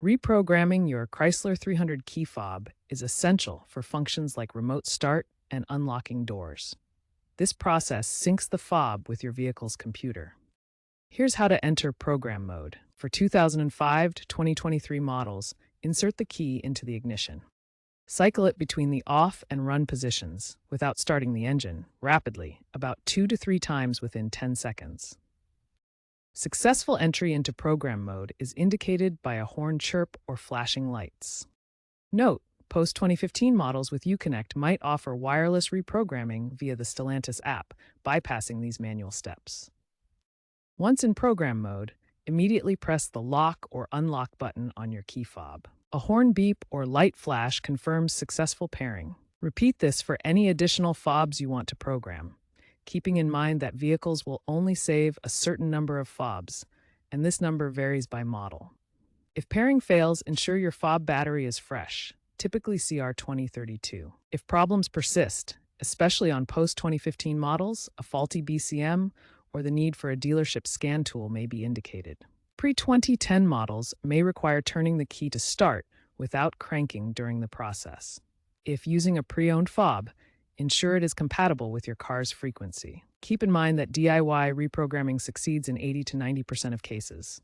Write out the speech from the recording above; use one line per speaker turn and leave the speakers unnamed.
Reprogramming your Chrysler 300 key fob is essential for functions like remote start and unlocking doors. This process syncs the fob with your vehicle's computer. Here's how to enter program mode. For 2005 to 2023 models, insert the key into the ignition. Cycle it between the off and run positions without starting the engine rapidly, about 2 to 3 times within 10 seconds. Successful entry into program mode is indicated by a horn chirp or flashing lights. Note, post-2015 models with Uconnect might offer wireless reprogramming via the Stellantis app, bypassing these manual steps. Once in program mode, immediately press the lock or unlock button on your key fob. A horn beep or light flash confirms successful pairing. Repeat this for any additional fobs you want to program, keeping in mind that vehicles will only save a certain number of fobs, and this number varies by model. If pairing fails, ensure your fob battery is fresh, typically CR2032. If problems persist, especially on post-2015 models, a faulty BCM or the need for a dealership scan tool may be indicated. Pre-2010 models may require turning the key to start without cranking during the process. If using a pre-owned fob, ensure it is compatible with your car's frequency. Keep in mind that DIY reprogramming succeeds in 80 to 90% of cases.